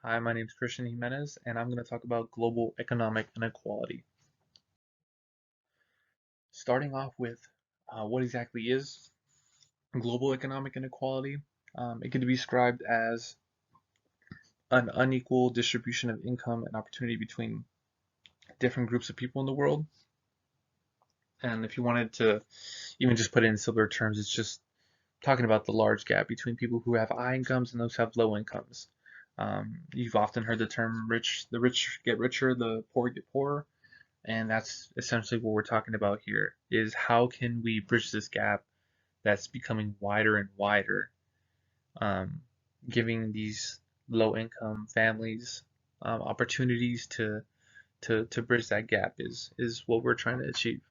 Hi, my name is Christian Jimenez, and I'm going to talk about global economic inequality. Starting off with what exactly is global economic inequality? It can be described as an unequal distribution of income and opportunity between different groups of people in the world. And if you wanted to even just put it in simpler terms, it's just talking about the large gap between people who have high incomes and those who have low incomes. You've often heard the term the rich get richer, the poor get poorer. And that's essentially what we're talking about here is how can we bridge this gap that's becoming wider and wider, um, giving these low income families opportunities to bridge that gap is what we're trying to achieve.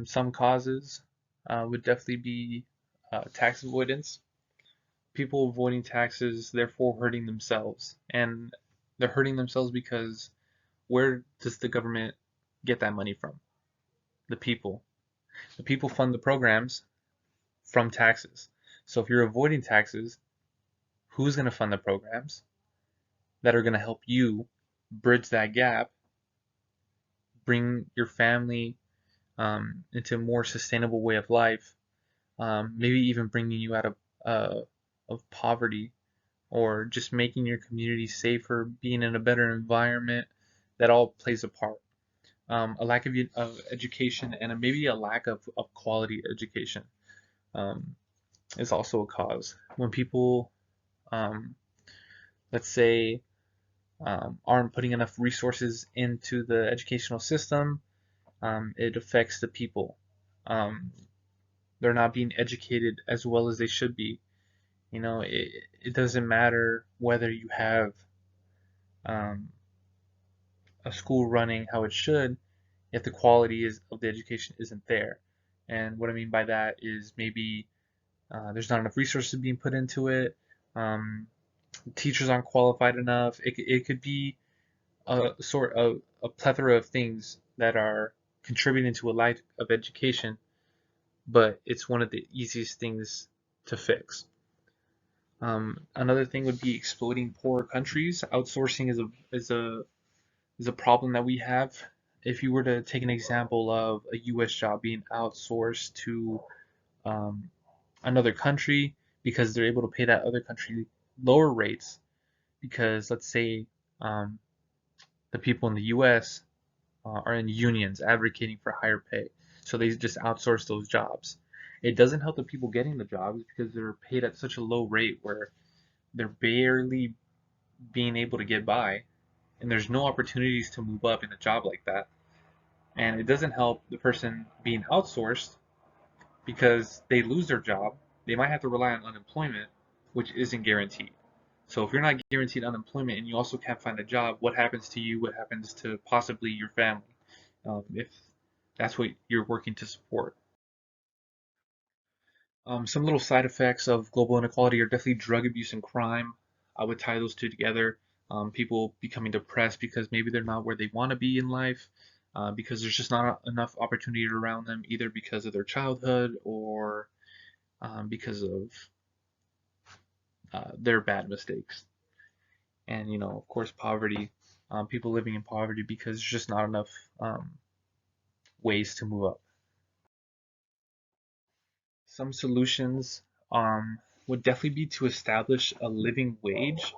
Some causes would definitely be tax avoidance. People avoiding taxes, therefore hurting themselves, and they're hurting themselves because where does the government get that money from? The people. The people fund the programs from taxes. So if you're avoiding taxes, who's going to fund the programs that are going to help you bridge that gap, bring your family into a more sustainable way of life, maybe even bringing you out of poverty or just making your community safer, being in a better environment, that all plays a part. A lack of education and maybe a lack of quality education. Um, is also a cause. When people, um, let's say, aren't putting enough resources into the educational system, it affects the people. Um, they're not being educated as well as they should be. It doesn't matter whether you have um, a school running how it should if the quality of the education isn't there. And what I mean by that is maybe there's not enough resources being put into it. Um, Teachers aren't qualified enough. It could be a sort of a plethora of things that are contributing to a lack of education, but it's one of the easiest things to fix. Another thing would be exploiting poorer countries. Outsourcing is a problem that we have. If you were to take an example of a U.S. job being outsourced to um, another country because they're able to pay that other country lower rates, because let's say um, the people in the U.S. Are in unions advocating for higher pay, so they just outsource those jobs. It doesn't help the people getting the jobs because they're paid at such a low rate where they're barely being able to get by, and there's no opportunities to move up in a job like that. And it doesn't help the person being outsourced because they lose their job. They might have to rely on unemployment, which isn't guaranteed. So if you're not guaranteed unemployment and you also can't find a job, what happens to you? What happens to possibly your family, if that's what you're working to support? Some little side effects of global inequality are definitely drug abuse and crime. I would tie those two together. People becoming depressed because maybe they're not where they want to be in life, because there's just not enough opportunity around them, either because of their childhood or because of their bad mistakes. And of course, poverty. People living in poverty because there's just not enough um, ways to move up. Some solutions would definitely be to establish a living wage.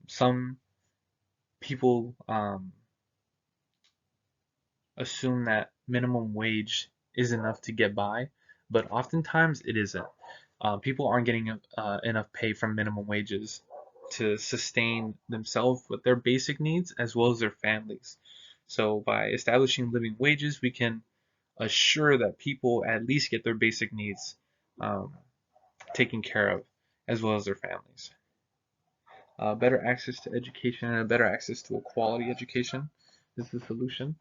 Some people assume that minimum wage is enough to get by, but oftentimes it isn't. People aren't getting enough pay from minimum wages to sustain themselves with their basic needs as well as their families. So by establishing living wages, we can assure that people at least get their basic needs um, taken care of as well as their families. Better access to education and better access to a quality education is the solution.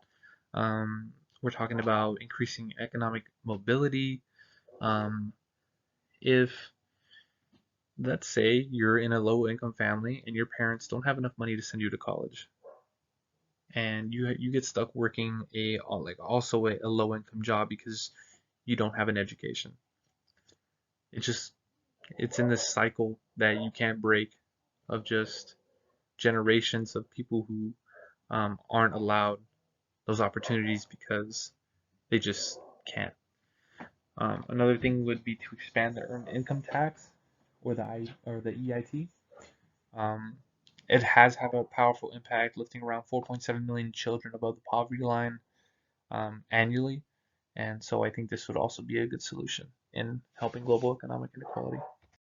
Um, we're talking about increasing economic mobility. Um, if, let's say, you're in a low income family and your parents don't have enough money to send you to college, and you get stuck working like also a low income job because you don't have an education. It just it's in this cycle that you can't break of just generations of people who aren't allowed those opportunities because they just can't. Another thing would be to expand the earned income tax or the EIT. Um, it has had a powerful impact, lifting around 4.7 million children above the poverty line annually, and so I think this would also be a good solution in helping global economic inequality.